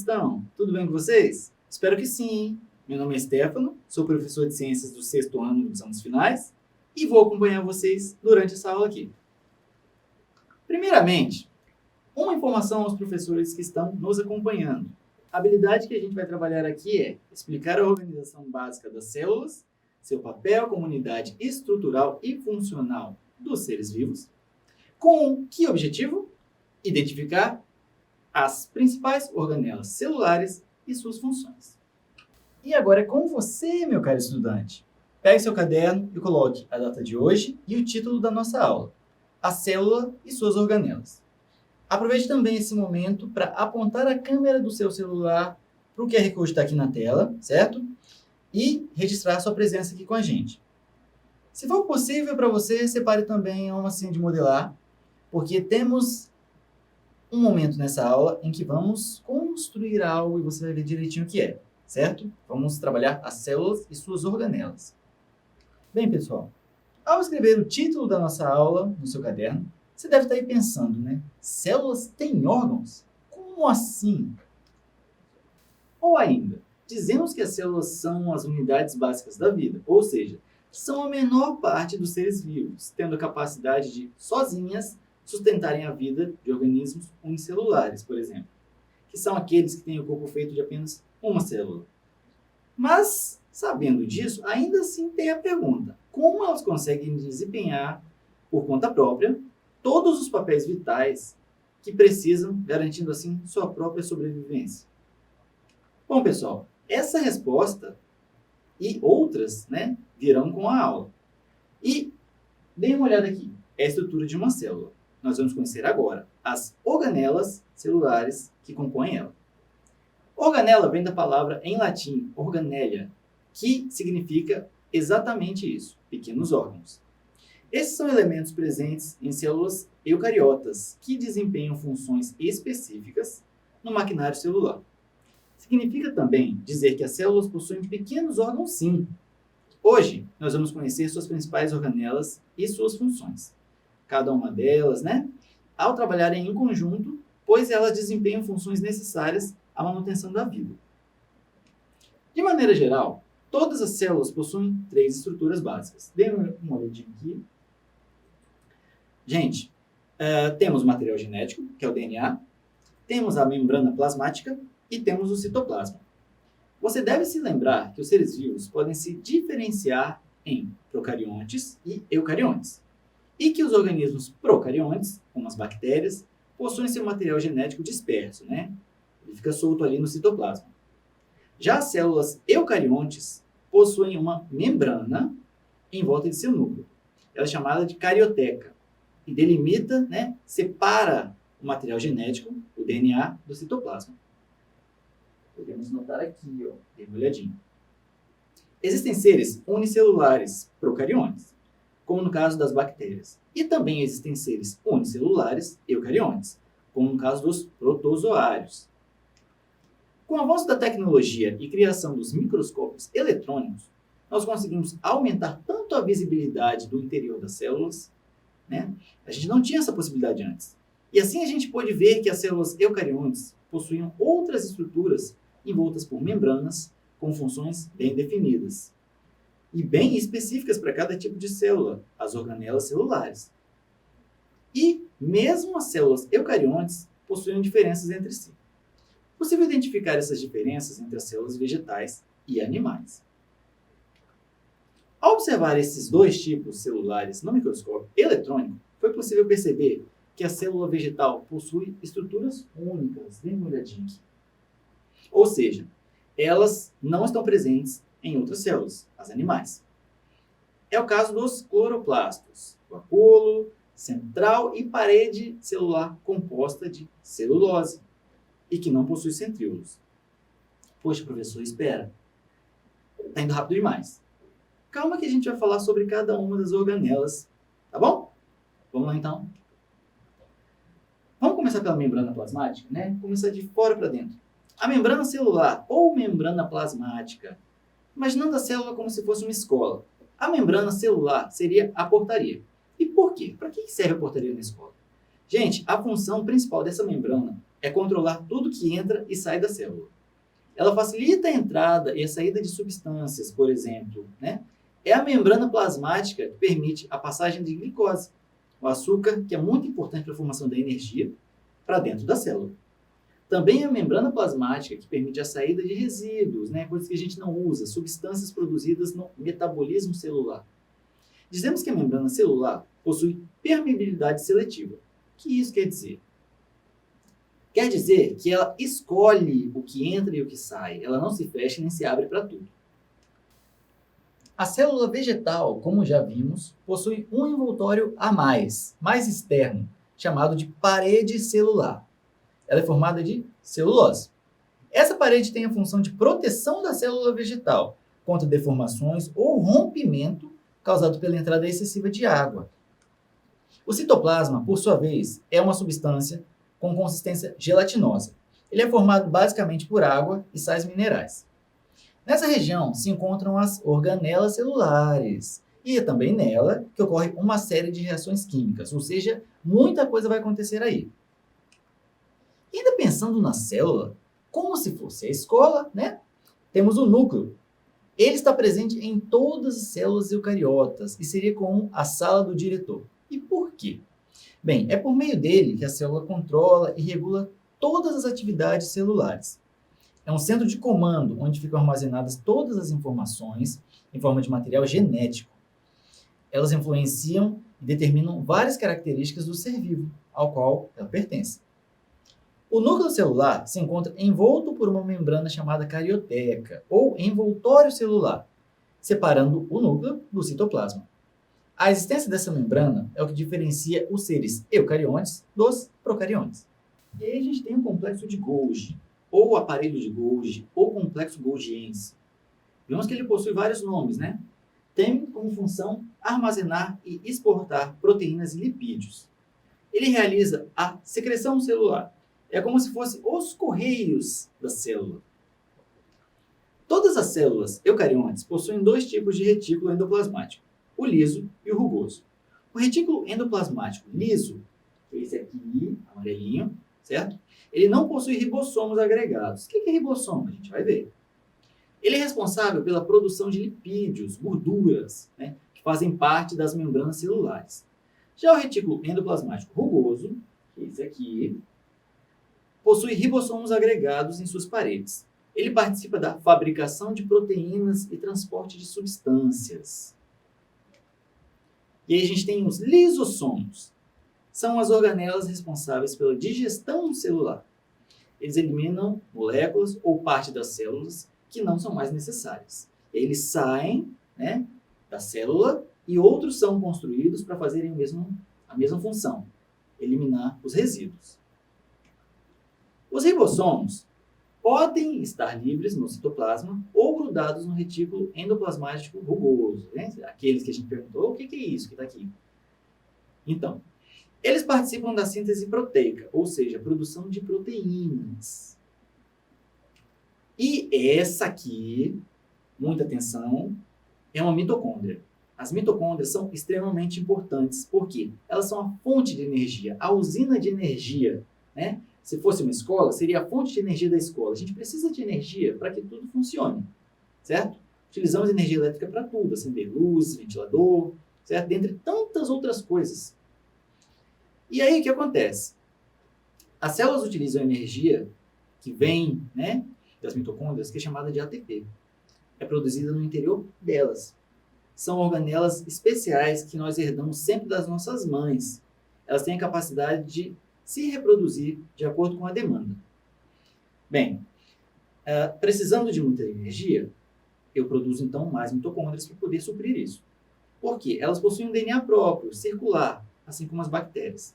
estão? Tudo bem com vocês? Espero que sim. Meu nome é Stefano, sou professor de Ciências do 6º ano dos anos finais e vou acompanhar vocês durante essa aula aqui. Primeiramente, uma informação aos professores que estão nos acompanhando. A habilidade que a gente vai trabalhar aqui é explicar a organização básica das células, seu papel como unidade estrutural e funcional dos seres vivos. Com que objetivo? Identificar as principais organelas celulares e suas funções. E agora é com você, meu caro estudante. Pegue seu caderno e coloque a data de hoje e o título da nossa aula, a célula e suas organelas. Aproveite também esse momento para apontar a câmera do seu celular para o QR Code que está aqui na tela, certo? E registrar sua presença aqui com a gente. Se for possível para você, separe também uma massinha de modelar, porque temos um momento nessa aula em que vamos construir algo e você vai ver direitinho o que é, certo? Vamos trabalhar as células e suas organelas. Bem, pessoal, ao escrever o título da nossa aula no seu caderno, você deve estar aí pensando, né? Células têm órgãos? Como assim? Ou ainda, dizemos que as células são as unidades básicas da vida, ou seja, são a menor parte dos seres vivos, tendo a capacidade de, sozinhas, sustentarem a vida de organismos unicelulares, por exemplo, que são aqueles que têm o corpo feito de apenas uma célula. Mas, sabendo disso, ainda assim tem a pergunta: como elas conseguem desempenhar, por conta própria, todos os papéis vitais que precisam, garantindo assim sua própria sobrevivência? Bom, pessoal, essa resposta e outras, virão com a aula. E deem uma olhada aqui, é a estrutura de uma célula. Nós vamos conhecer agora as organelas celulares que compõem ela. Organela vem da palavra em latim organelia, que significa exatamente isso, pequenos órgãos. Esses são elementos presentes em células eucariotas, que desempenham funções específicas no maquinário celular. Significa também dizer que as células possuem pequenos órgãos, sim. Hoje, nós vamos conhecer suas principais organelas e suas funções. Cada uma delas, ao trabalharem em conjunto, pois elas desempenham funções necessárias à manutenção da vida. De maneira geral, todas as células possuem 3 estruturas básicas. Dê uma olhadinha aqui. Gente, temos o material genético, que é o DNA, temos a membrana plasmática e temos o citoplasma. Você deve se lembrar que os seres vivos podem se diferenciar em procariontes e eucariontes, e que os organismos procariontes, como as bactérias, possuem seu material genético disperso, Ele fica solto ali no citoplasma. Já as células eucariontes possuem uma membrana em volta de seu núcleo. Ela é chamada de carioteca e delimita, separa o material genético, o DNA, do citoplasma. Podemos notar aqui, dê uma olhadinha. Existem seres unicelulares procariontes, como no caso das bactérias. E também existem seres unicelulares eucariontes, como no caso dos protozoários. Com o avanço da tecnologia e criação dos microscópios eletrônicos, nós conseguimos aumentar tanto a visibilidade do interior das células, A gente não tinha essa possibilidade antes. E assim a gente pôde ver que as células eucariontes possuíam outras estruturas envoltas por membranas com funções bem definidas e bem específicas para cada tipo de célula, as organelas celulares. E mesmo as células eucariontes possuem diferenças entre si. É possível identificar essas diferenças entre as células vegetais e animais. Ao observar esses 2 tipos celulares no microscópio eletrônico, foi possível perceber que a célula vegetal possui estruturas únicas. Dê uma olhadinha aqui. Ou seja, elas não estão presentes em outras células, as animais. É o caso dos cloroplastos, vacuolo central e parede celular composta de celulose e que não possui centríolos. Poxa, professor, espera. Está indo rápido demais. Calma que a gente vai falar sobre cada uma das organelas, tá bom? Vamos lá então? Vamos começar pela membrana plasmática, Começar de fora para dentro. A membrana celular ou membrana plasmática, imaginando a célula como se fosse uma escola. A membrana celular seria a portaria. E por quê? Para que serve a portaria na escola? Gente, a função principal dessa membrana é controlar tudo que entra e sai da célula. Ela facilita a entrada e a saída de substâncias, por exemplo, né? É a membrana plasmática que permite a passagem de glicose, o açúcar, que é muito importante para a formação da energia, para dentro da célula. Também é a membrana plasmática que permite a saída de resíduos, né? Coisas que a gente não usa, substâncias produzidas no metabolismo celular. Dizemos que a membrana celular possui permeabilidade seletiva. O que isso quer dizer? Quer dizer que ela escolhe o que entra e o que sai. Ela não se fecha nem se abre para tudo. A célula vegetal, como já vimos, possui um envoltório a mais externo, chamado de parede celular. Ela é formada de celulose. Essa parede tem a função de proteção da célula vegetal contra deformações ou rompimento causado pela entrada excessiva de água. O citoplasma, por sua vez, é uma substância com consistência gelatinosa. Ele é formado basicamente por água e sais minerais. Nessa região se encontram as organelas celulares, e é também nela que ocorre uma série de reações químicas, ou seja, muita coisa vai acontecer aí. E ainda pensando na célula, como se fosse a escola, né? Temos o núcleo. Ele está presente em todas as células eucariotas e seria como a sala do diretor. E por quê? Bem, é por meio dele que a célula controla e regula todas as atividades celulares. É um centro de comando onde ficam armazenadas todas as informações em forma de material genético. Elas influenciam e determinam várias características do ser vivo, ao qual ela pertence. O núcleo celular se encontra envolto por uma membrana chamada carioteca, ou envoltório celular, separando o núcleo do citoplasma. A existência dessa membrana é o que diferencia os seres eucariontes dos procariontes. E aí a gente tem o complexo de Golgi, ou aparelho de Golgi, ou complexo golgiense. Vemos que ele possui vários nomes, né? Tem como função armazenar e exportar proteínas e lipídios. Ele realiza a secreção celular. É como se fossem os correios da célula. Todas as células eucariontes possuem dois tipos de retículo endoplasmático, o liso e o rugoso. O retículo endoplasmático liso, esse aqui, amarelinho, certo? Ele não possui ribossomos agregados. O que é ribossomo? A gente vai ver. Ele é responsável pela produção de lipídios, gorduras, né, que fazem parte das membranas celulares. Já o retículo endoplasmático rugoso, que é esse aqui, possui ribossomos agregados em suas paredes. Ele participa da fabricação de proteínas e transporte de substâncias. E aí a gente tem os lisossomos. São as organelas responsáveis pela digestão celular. Eles eliminam moléculas ou parte das células que não são mais necessárias. Eles saem, né, da célula e outros são construídos para fazerem a mesma função, eliminar os resíduos. Os ribossomos podem estar livres no citoplasma ou grudados no retículo endoplasmático rugoso, né? Aqueles que a gente perguntou, o que é isso que está aqui? Então, eles participam da síntese proteica, ou seja, a produção de proteínas. E essa aqui, muita atenção, é uma mitocôndria. As mitocôndrias são extremamente importantes, porque elas são a fonte de energia, a usina de energia, né? Se fosse uma escola, seria a fonte de energia da escola. A gente precisa de energia para que tudo funcione, certo? Utilizamos energia elétrica para tudo, acender luz, ventilador, certo? Dentre tantas outras coisas. E aí o que acontece? As células utilizam energia que vem, né, das mitocôndrias, que é chamada de ATP. É produzida no interior delas. São organelas especiais que nós herdamos sempre das nossas mães. Elas têm a capacidade de se reproduzir de acordo com a demanda. Bem, precisando de muita energia, eu produzo então mais mitocôndrias para poder suprir isso. Por quê? Elas possuem um DNA próprio, circular, assim como as bactérias.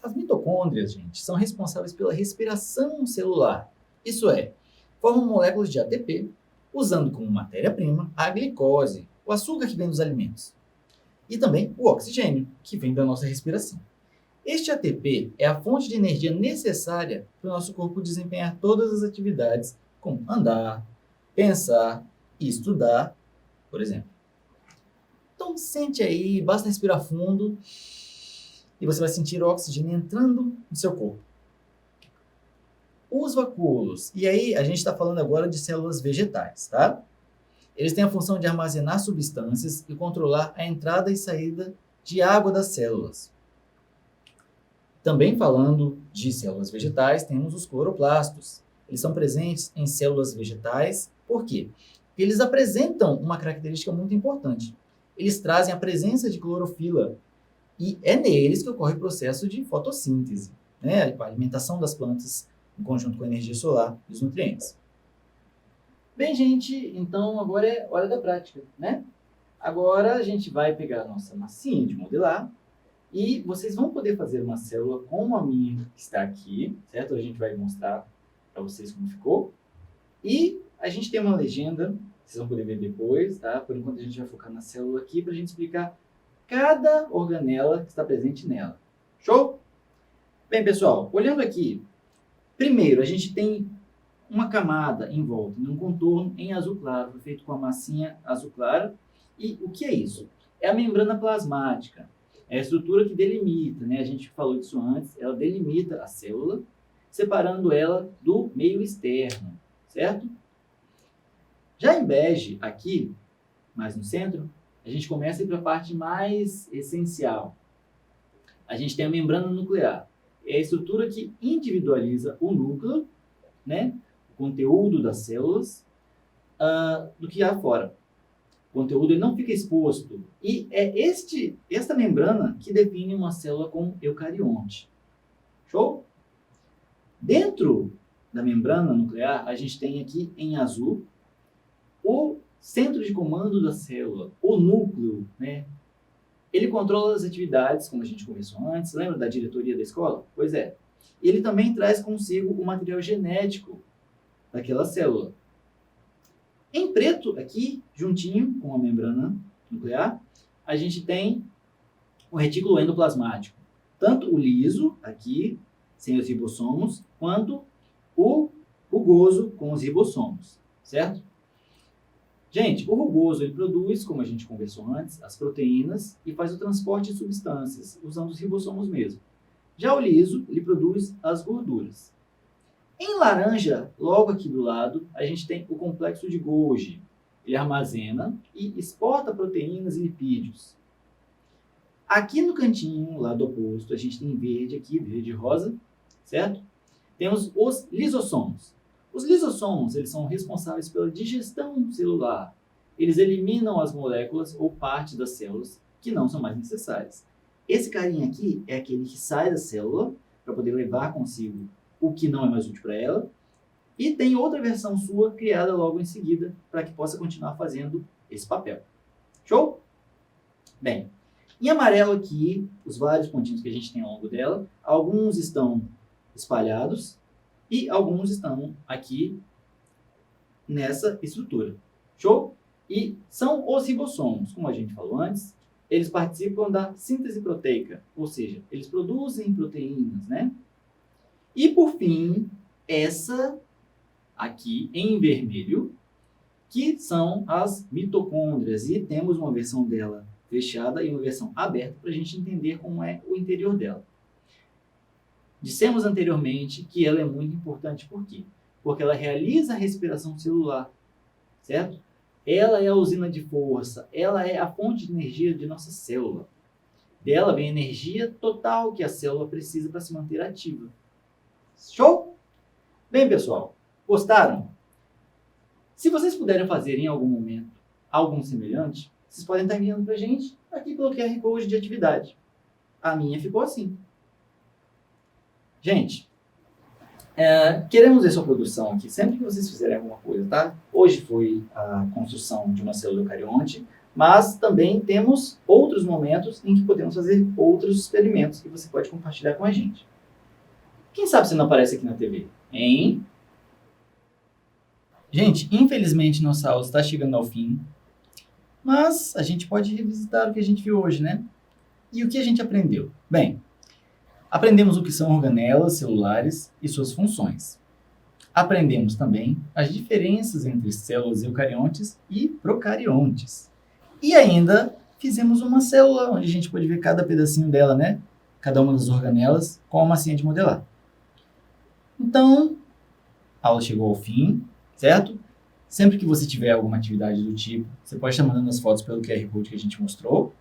As mitocôndrias, gente, são responsáveis pela respiração celular. Isso é, formam moléculas de ATP, usando como matéria-prima a glicose, o açúcar que vem dos alimentos. E também o oxigênio, que vem da nossa respiração. Este ATP é a fonte de energia necessária para o nosso corpo desempenhar todas as atividades, como andar, pensar e estudar, por exemplo. Então, sente aí, basta respirar fundo e você vai sentir o oxigênio entrando no seu corpo. Os vacúolos, e aí a gente está falando agora de células vegetais, tá? Eles têm a função de armazenar substâncias e controlar a entrada e saída de água das células. Também falando de células vegetais, temos os cloroplastos. Eles são presentes em células vegetais, por quê? Porque eles apresentam uma característica muito importante. Eles trazem a presença de clorofila e é neles que ocorre o processo de fotossíntese, né? A alimentação das plantas em conjunto com a energia solar e os nutrientes. Bem, gente, então agora é hora da prática, né? Agora a gente vai pegar a nossa massinha de modelar e vocês vão poder fazer uma célula como a minha que está aqui, certo? A gente vai mostrar para vocês como ficou. E a gente tem uma legenda, vocês vão poder ver depois, tá? Por enquanto a gente vai focar na célula aqui para a gente explicar cada organela que está presente nela. Show? Bem, pessoal, olhando aqui, primeiro a gente tem uma camada em volta, um contorno em azul claro, feito com a massinha azul clara. E o que é isso? É a membrana plasmática. É a estrutura que delimita, né? A gente falou disso antes, ela delimita a célula, separando ela do meio externo, certo? Já em bege, aqui, mais no centro, a gente começa a ir para a parte mais essencial. A gente tem a membrana nuclear. É a estrutura que individualiza o núcleo, né? O conteúdo das células, do que há fora. O conteúdo ele não fica exposto. E é esta membrana que define uma célula como eucarionte. Show? Dentro da membrana nuclear, a gente tem aqui em azul o centro de comando da célula, o núcleo, né? Ele controla as atividades, como a gente conversou antes, lembra da diretoria da escola? Pois é. Ele também traz consigo o material genético daquela célula. Em preto, aqui, juntinho com a membrana nuclear, a gente tem o retículo endoplasmático. Tanto o liso, aqui, sem os ribossomos, quanto o rugoso com os ribossomos, certo? Gente, o rugoso ele produz, como a gente conversou antes, as proteínas e faz o transporte de substâncias, usando os ribossomos mesmo. Já o liso, ele produz as gorduras. Em laranja, logo aqui do lado, a gente tem o complexo de Golgi. Ele armazena e exporta proteínas e lipídios. Aqui no cantinho, lado oposto, a gente tem verde aqui, verde e rosa, certo? Temos os lisossomos. Os lisossomos, eles são responsáveis pela digestão celular. Eles eliminam as moléculas ou partes das células que não são mais necessárias. Esse carinha aqui é aquele que sai da célula para poder levar consigo o que não é mais útil para ela. E tem outra versão sua criada logo em seguida para que possa continuar fazendo esse papel. Show? Bem, em amarelo aqui, os vários pontinhos que a gente tem ao longo dela, alguns estão espalhados e alguns estão aqui nessa estrutura. Show? E são os ribossomos, como a gente falou antes, eles participam da síntese proteica, ou seja, eles produzem proteínas, né? E por fim, essa aqui em vermelho, que são as mitocôndrias, e temos uma versão dela fechada e uma versão aberta para a gente entender como é o interior dela. Dissemos anteriormente que ela é muito importante, por quê? Porque ela realiza a respiração celular, certo? Ela é a usina de força, ela é a fonte de energia de nossa célula. Dela vem a energia total que a célula precisa para se manter ativa. Show? Bem, pessoal, gostaram? Se vocês puderem fazer em algum momento algo semelhante, vocês podem estar enviando para a gente aqui pelo QR Code de atividade. A minha ficou assim. Gente, queremos ver sua produção aqui sempre que vocês fizerem alguma coisa, tá? Hoje foi a construção de uma célula eucarionte, mas também temos outros momentos em que podemos fazer outros experimentos que você pode compartilhar com a gente. Quem sabe se não aparece aqui na TV, hein? Gente, infelizmente nossa aula está chegando ao fim, mas a gente pode revisitar o que a gente viu hoje, né? E o que a gente aprendeu? Bem, aprendemos o que são organelas celulares e suas funções. Aprendemos também as diferenças entre células eucariontes e procariontes. E ainda fizemos uma célula onde a gente pode ver cada pedacinho dela, né? Cada uma das organelas com a massinha de modelar. Então, A aula chegou ao fim, certo? Sempre que você tiver alguma atividade do tipo, você pode estar mandando as fotos pelo QR Code que a gente mostrou,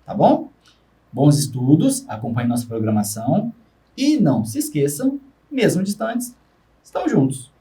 tá bom? Bons estudos, acompanhe nossa programação e não se esqueçam, mesmo distantes, estamos juntos.